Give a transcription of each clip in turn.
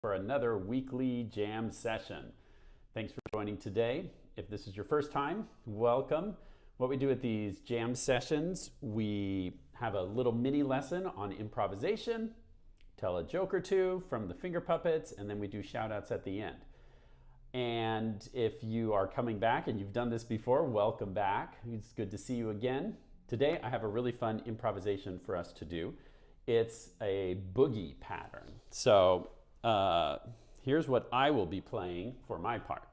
for another weekly jam session. Thanks for joining today. If this is your first time, welcome. What we do at these jam sessions, we have a little mini lesson on improvisation, tell a joke or two from the finger puppets, and then we do shout outs at the end. And if you are coming back and you've done this before, welcome back. It's good to see you again. Today I have a really fun improvisation for us to do. It's a boogie pattern. So here's what I will be playing for my part.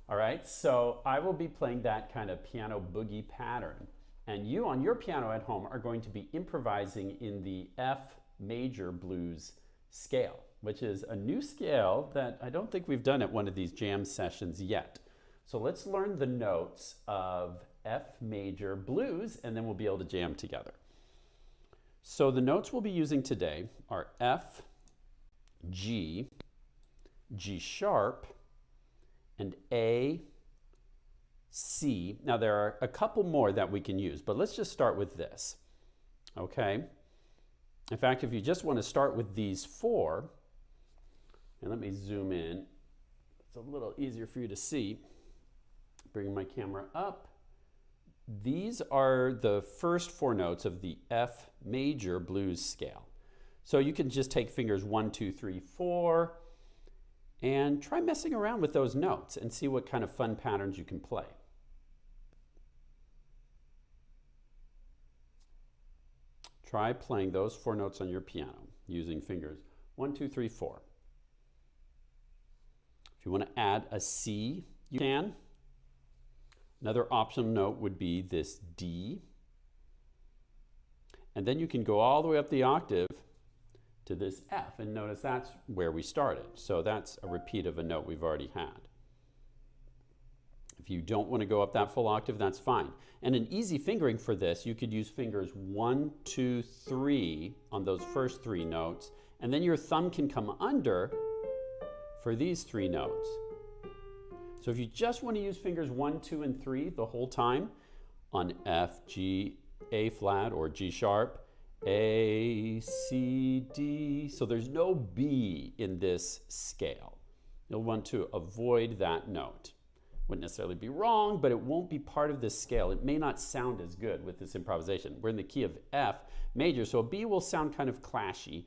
All right, so I will be playing that kind of piano boogie pattern. And you on your piano at home are going to be improvising in the F major blues scale, which is a new scale that I don't think we've done at one of these jam sessions yet. So let's learn the notes of F major blues and then we'll be able to jam together. So the notes we'll be using today are F, G, G sharp, and A, C. Now there are a couple more that we can use, but let's just start with this, okay? In fact, if you just want to start with these four, and let me zoom in, it's a little easier for you to see. Bring my camera up. These are the first four notes of the F major blues scale. So you can just take fingers 1, 2, 3, 4, and try messing around with those notes and see what kind of fun patterns you can play. Try playing those four notes on your piano using fingers 1, 2, 3, 4. If you want to add a C, you can. Another optional note would be this D. And then you can go all the way up the octave to this F, and notice that's where we started. So that's a repeat of a note we've already had. If you don't want to go up that full octave, that's fine. And an easy fingering for this, you could use fingers 1, 2, 3 on those first three notes, and then your thumb can come under for these three notes. So if you just want to use fingers 1, 2, and 3 the whole time on F, G, A flat, or G sharp, A, C, D, so there's no B in this scale. You'll want to avoid that note. Wouldn't necessarily be wrong, but it won't be part of this scale. It may not sound as good with this improvisation. We're in the key of F major, so B will sound kind of clashy,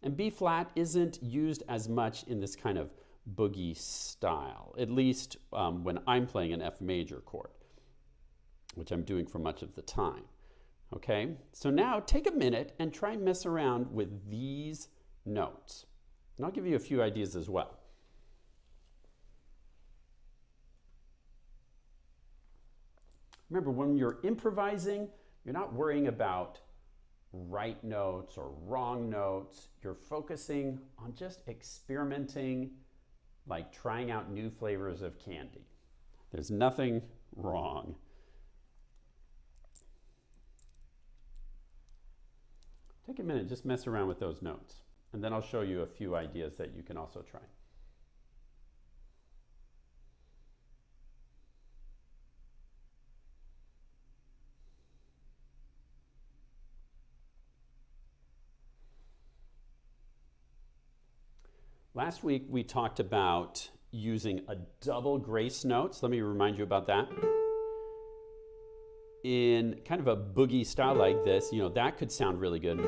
and B flat isn't used as much in this kind of boogie style, at least when I'm playing an F major chord, which I'm doing for much of the time. Okay, so now take a minute and try and mess around with these notes. And I'll give you a few ideas as well. Remember, when you're improvising, you're not worrying about right notes or wrong notes. You're focusing on just experimenting, like trying out new flavors of candy. There's nothing wrong. Take a minute, just mess around with those notes, and then I'll show you a few ideas that you can also try. Last week we talked about using a double grace note. So let me remind you about that. In kind of a boogie style like this, you know, that could sound really good.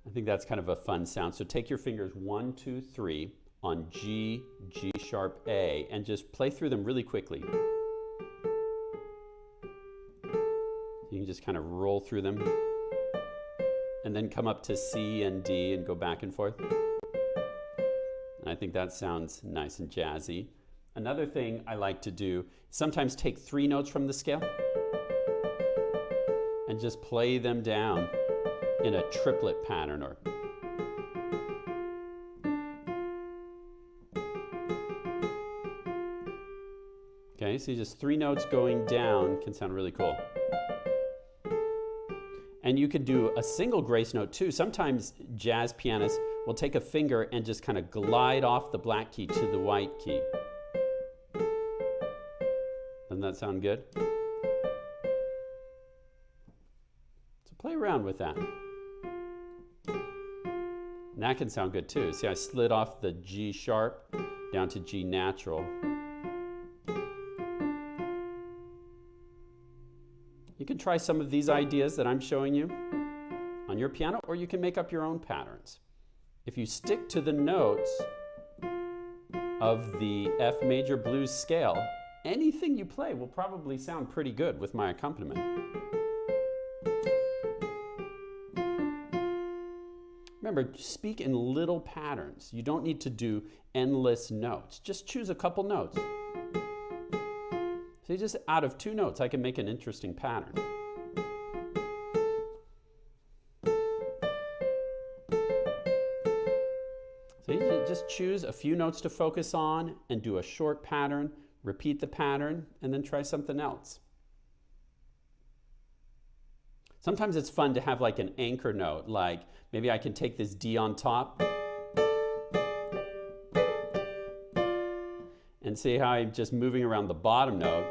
I think that's kind of a fun sound. So take your fingers 1, 2, 3 on G, G sharp, A, and just play through them really quickly. You can just kind of roll through them and then come up to C and D and go back and forth. And I think that sounds nice and jazzy. Another thing I like to do, sometimes take three notes from the scale and just play them down in a triplet pattern. Or okay, so just three notes going down can sound really cool. And you could do a single grace note too. Sometimes jazz pianists we'll take a finger and just kind of glide off the black key to the white key. Doesn't that sound good? So play around with that. And that can sound good too. See, I slid off the G sharp down to G natural. You can try some of these ideas that I'm showing you on your piano, or you can make up your own patterns. If you stick to the notes of the F major blues scale, anything you play will probably sound pretty good with my accompaniment. Remember, speak in little patterns. You don't need to do endless notes. Just choose a couple notes. So just out of 2 notes, I can make an interesting pattern. So you just choose a few notes to focus on and do a short pattern, repeat the pattern, and then try something else. Sometimes it's fun to have like an anchor note, like maybe I can take this D on top and see how I'm just moving around the bottom note.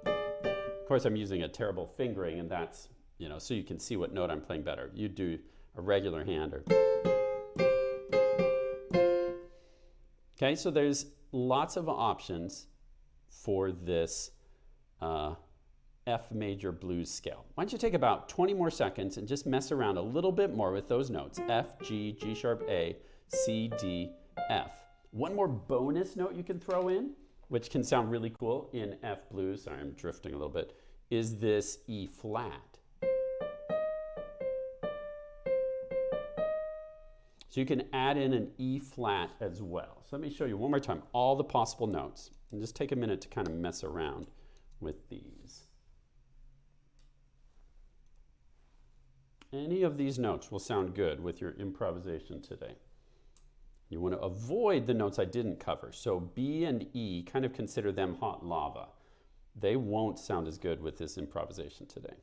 Of course, I'm using a terrible fingering, and that's, so you can see what note I'm playing better. You do a regular hand. Okay, so there's lots of options for this F major blues scale. Why don't you take about 20 more seconds and just mess around a little bit more with those notes. F, G, G sharp, A, C, D, F. One more bonus note you can throw in, which can sound really cool in F blues, sorry, I'm drifting a little bit, is this E flat. So you can add in an E flat as well. So let me show you one more time all the possible notes, and just take a minute to kind of mess around with these. Any of these notes will sound good with your improvisation today. You want to avoid the notes I didn't cover. So B and E, kind of consider them hot lava. They won't sound as good with this improvisation today.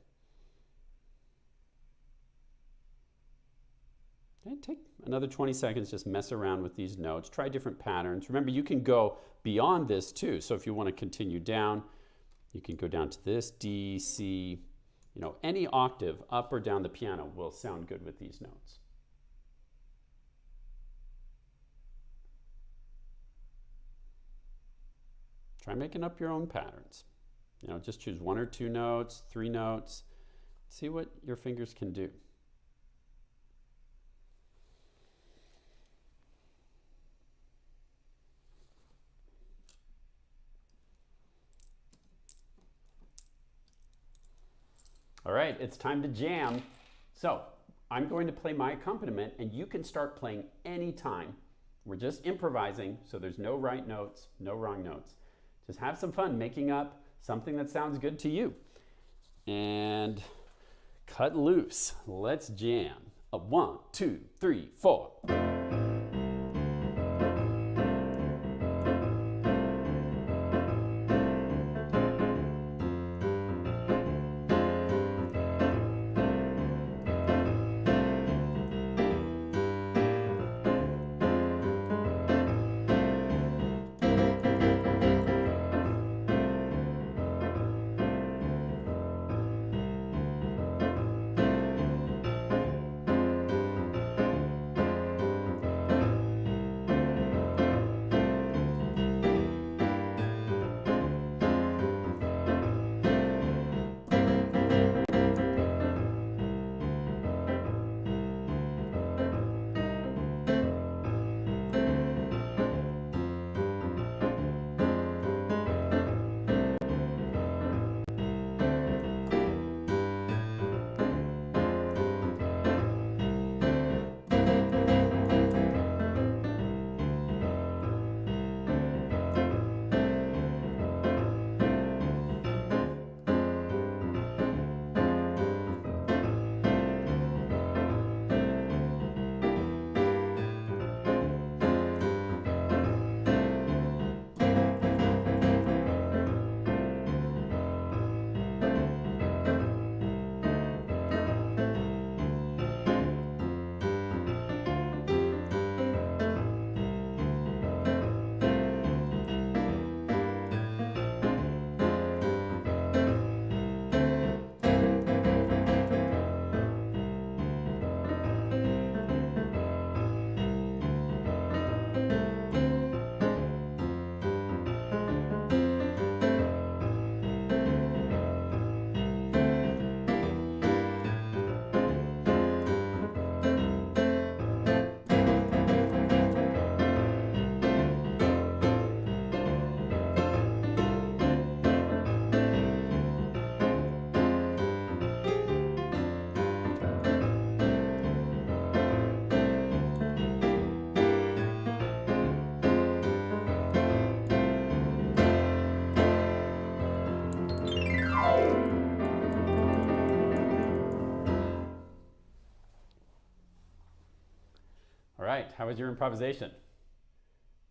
Okay, take another 20 seconds, just mess around with these notes. Try different patterns. Remember, you can go beyond this too. So if you want to continue down, you can go down to this, D, C, any octave up or down the piano will sound good with these notes. Try making up your own patterns. Just choose 1 or 2 notes, 3 notes. See what your fingers can do. All right, it's time to jam. So I'm going to play my accompaniment, and you can start playing anytime. We're just improvising, so there's no right notes, no wrong notes. Just have some fun making up something that sounds good to you. And cut loose. Let's jam. 1, 2, 3, 4. how was your improvisation?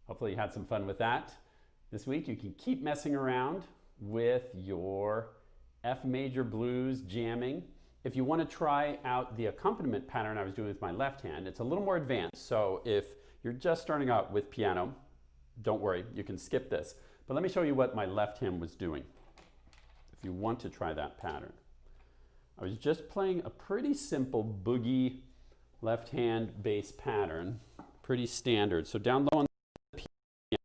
Hopefully you had some fun with that. This week you can keep messing around with your F major blues jamming. If you want to try out the accompaniment pattern I was doing with my left hand, it's a little more advanced. So if you're just starting out with piano, don't worry, you can skip this. But let me show you what my left hand was doing if you want to try that pattern. I was just playing a pretty simple boogie left hand bass pattern, pretty standard. So down low on the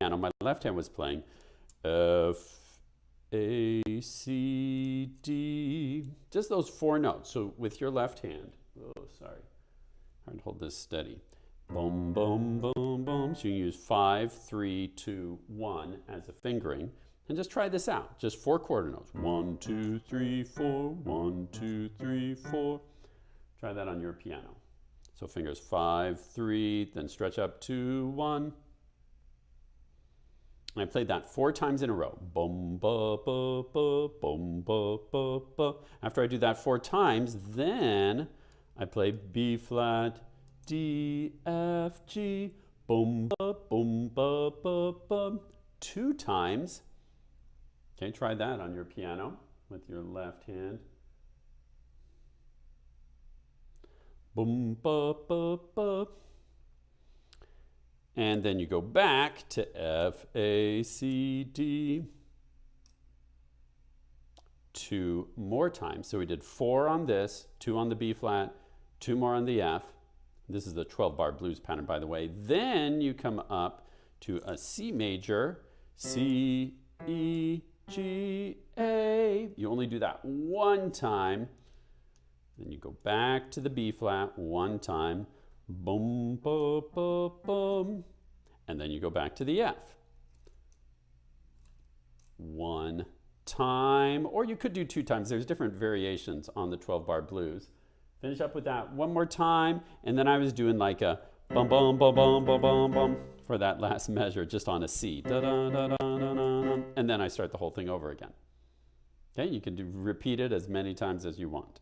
piano, my left hand was playing F, A, C, D, just those 4 notes. So with your left hand, oh, sorry, trying to hold this steady. Boom, boom, boom, boom. So you use 5, 3, 2, 1 as a fingering. And just try this out. Just 4 quarter notes. 1, 2, 3, 4. 1, 2, 3, 4. Try that on your piano. So fingers 5, 3, then stretch up 2, 1. And I played that 4 times in a row. Boom, ba, ba, ba, boom, ba, ba, ba. After I do that 4 times, then I play B flat, D, F, G, boom, ba, boom, ba, ba, ba. 2 times. Okay, try that on your piano with your left hand. Boom, ba, ba, ba. And then you go back to F, A, C, D. 2 more times. So we did 4 on this, 2 on the B flat, 2 more on the F. This is the 12-bar blues pattern, by the way. Then you come up to a C major, C, E, G, A. You only do that 1 time. Then you go back to the B flat 1 time. Boom, boom, boom, boom. And then you go back to the F. 1 time, or you could do 2 times. There's different variations on the 12-bar blues. Finish up with that 1 more time, and then I was doing like a bum, bum, bum, bum, bum, bum, bum for that last measure, just on a C. Da, da, da, da, da, da, da. And then I start the whole thing over again. Okay, you can repeat it as many times as you want.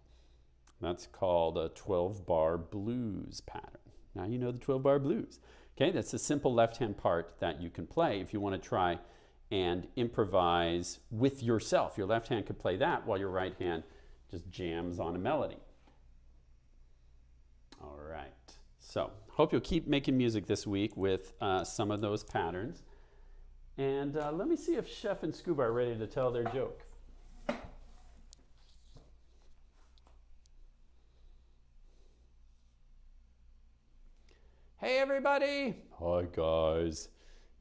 That's called a 12-bar blues pattern. Now you know the 12-bar blues. Okay, that's a simple left-hand part that you can play if you want to try and improvise with yourself. Your left hand could play that while your right hand just jams on a melody. All right, so hope you'll keep making music this week with some of those patterns. And let me see if Chef and Scuba are ready to tell their joke. Hey everybody! Hi guys.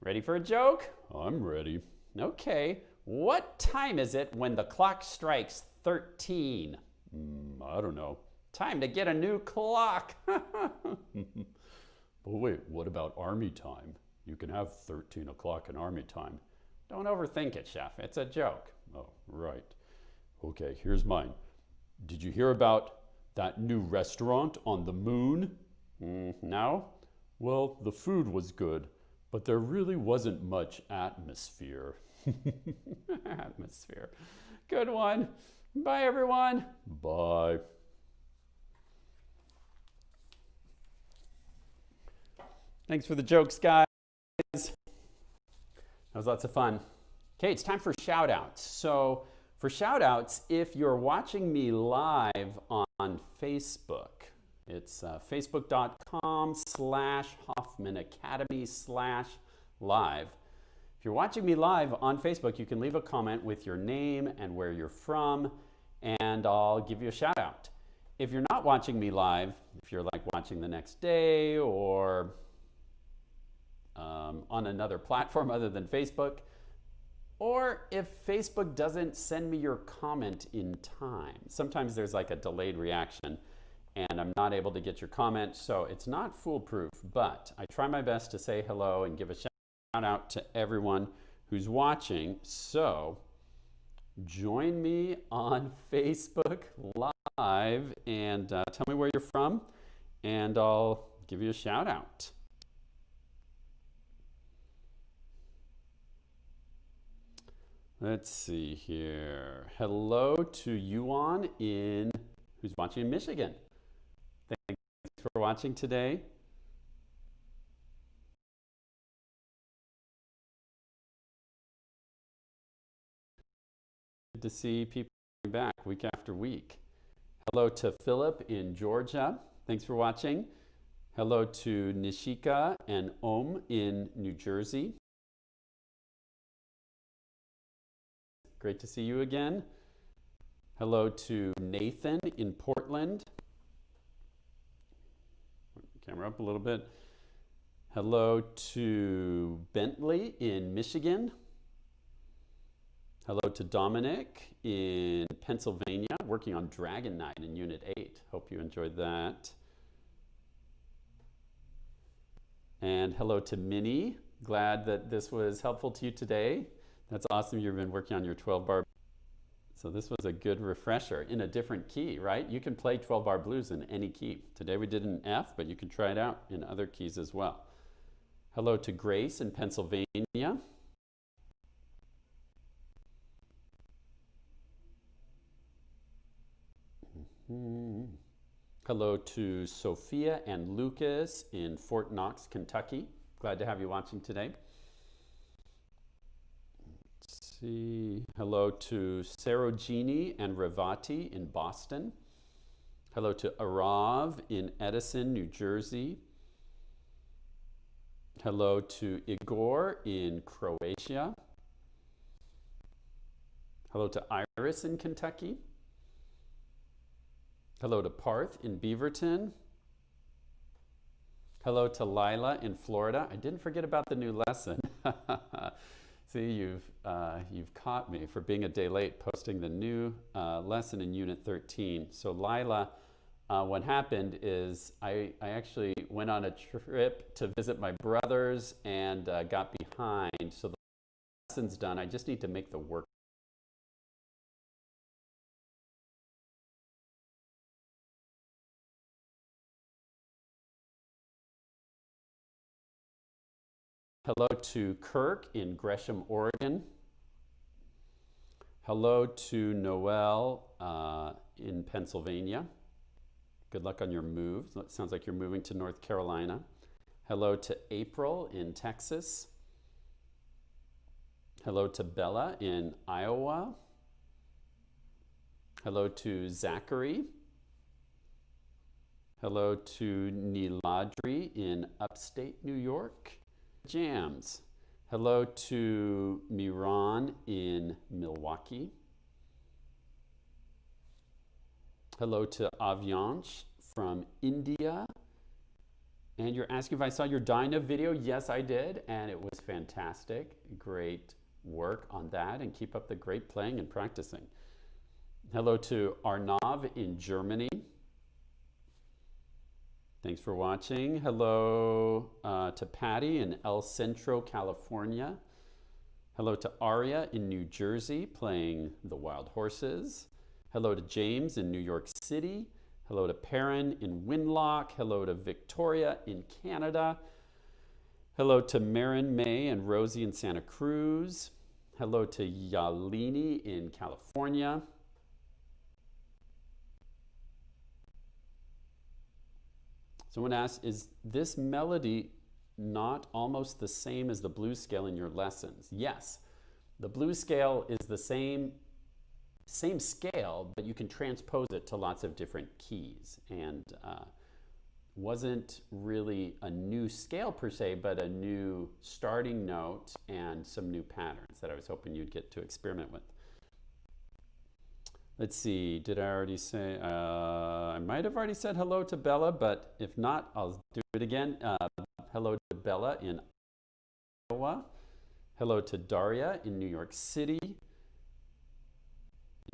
Ready for a joke? I'm ready. Okay, what time is it when the clock strikes 13? I don't know. Time to get a new clock. But wait, what about army time? You can have 13 o'clock in army time. Don't overthink it, Chef. It's a joke. Oh, right. Okay, here's mine. Did you hear about that new restaurant on the moon? No? Well, the food was good, but there really wasn't much atmosphere. Atmosphere. Good one. Bye, everyone. Bye. Thanks for the jokes, guys. That was lots of fun. Okay, it's time for shout-outs. So for shout-outs, if you're watching me live on Facebook, it's facebook.com/Hoffman Academy/live. If you're watching me live on Facebook, you can leave a comment with your name and where you're from, and I'll give you a shout out. If you're not watching me live, if you're like watching the next day or on another platform other than Facebook, or if Facebook doesn't send me your comment in time. Sometimes there's like a delayed reaction and I'm not able to get your comment, so it's not foolproof, but I try my best to say hello and give a shout out to everyone who's watching. So join me on Facebook Live and tell me where you're from, and I'll give you a shout out. Let's see here. Hello to Yuan who's watching in Michigan. Thanks for watching today. to see people back week after week. Hello to Philip in Georgia. Thanks for watching. Hello to Nishika and Om in New Jersey. Great to see you again. Hello to Nathan in Portland. Camera up a little bit. Hello to Bentley in Michigan. Hello to Dominic in Pennsylvania, working on Dragon Knight in Unit 8. Hope you enjoyed that. And hello to Minnie. Glad that this was helpful to you today. That's awesome you've been working on your 12-bar. So this was a good refresher in a different key, right? You can play 12-bar blues in any key. Today we did an F, but you can try it out in other keys as well. Hello to Grace in Pennsylvania. Hello to Sophia and Lucas in Fort Knox, Kentucky. Glad to have you watching today. Let's see. Hello to Sarojini and Ravati in Boston. Hello to Arav in Edison, New Jersey. Hello to Igor in Croatia. Hello to Iris in Kentucky. Hello to Parth in Beaverton. Hello to Lila in Florida. I didn't forget about the new lesson. See, you've caught me for being a day late posting the new lesson in Unit 13. So Lila, what happened is I actually went on a trip to visit my brothers and got behind. So the lesson's done. I just need to make the work. Hello to Kirk in Gresham, Oregon. Hello to Noel in Pennsylvania. Good luck on your move. It sounds like you're moving to North Carolina. Hello to April in Texas. Hello to Bella in Iowa. Hello to Zachary. Hello to Niladri in upstate New York. Jams. Hello to Miran in Milwaukee. Hello to Avyansh from India. And you're asking if I saw your Dyna video. Yes, I did, and it was fantastic. Great work on that, and keep up the great playing and practicing. Hello to Arnav in Germany. Thanks for watching. Hello to Patty in El Centro, California. Hello to Aria in New Jersey playing the Wild Horses. Hello to James in New York City. Hello to Perrin in Winlock. Hello to Victoria in Canada. Hello to Marin May and Rosie in Santa Cruz. Hello to Yalini in California. Someone asked, is this melody not almost the same as the blues scale in your lessons? Yes, the blues scale is the same scale, but you can transpose it to lots of different keys, and wasn't really a new scale per se, but a new starting note and some new patterns that I was hoping you'd get to experiment with. Let's see, did I already say, I might have already said hello to Bella, but if not, I'll do it again. Hello to Bella in Iowa. Hello to Daria in New York City.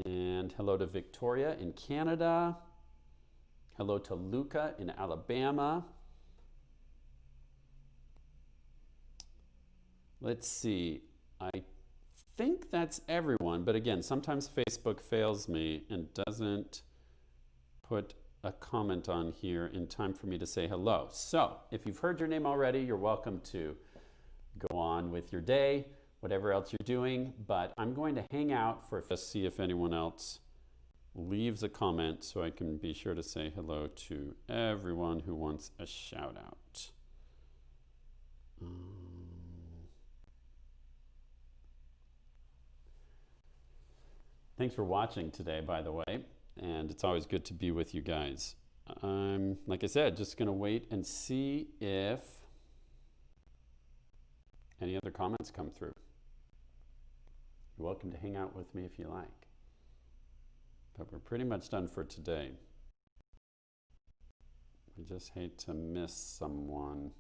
And hello to Victoria in Canada. Hello to Luca in Alabama. Let's see, I think that's everyone, but again, sometimes Facebook fails me and doesn't put a comment on here in time for me to say hello. So if you've heard your name already, you're welcome to go on with your day, whatever else you're doing, but I'm going to hang out for, let's see if anyone else leaves a comment so I can be sure to say hello to everyone who wants a shout out. Thanks for watching today, by the way, and it's always good to be with you guys. I'm, like I said, just going to wait and see if any other comments come through. You're welcome to hang out with me if you like. But we're pretty much done for today. I just hate to miss someone.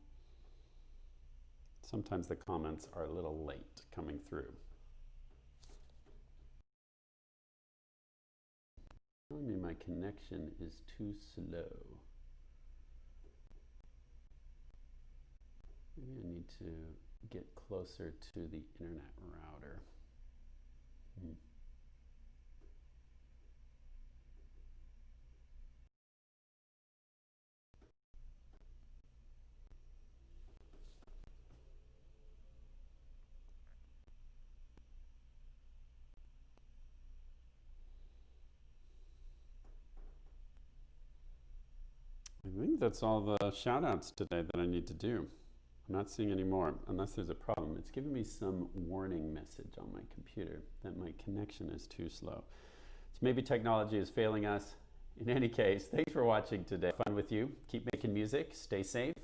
Sometimes the comments are a little late coming through. Telling me my connection is too slow. Maybe I need to get closer to the internet router. I think that's all the shoutouts today that I need to do. I'm not seeing any more, unless there's a problem. It's giving me some warning message on my computer that my connection is too slow. So maybe technology is failing us. In any case, thanks for watching today. Fun with you. Keep making music. Stay safe.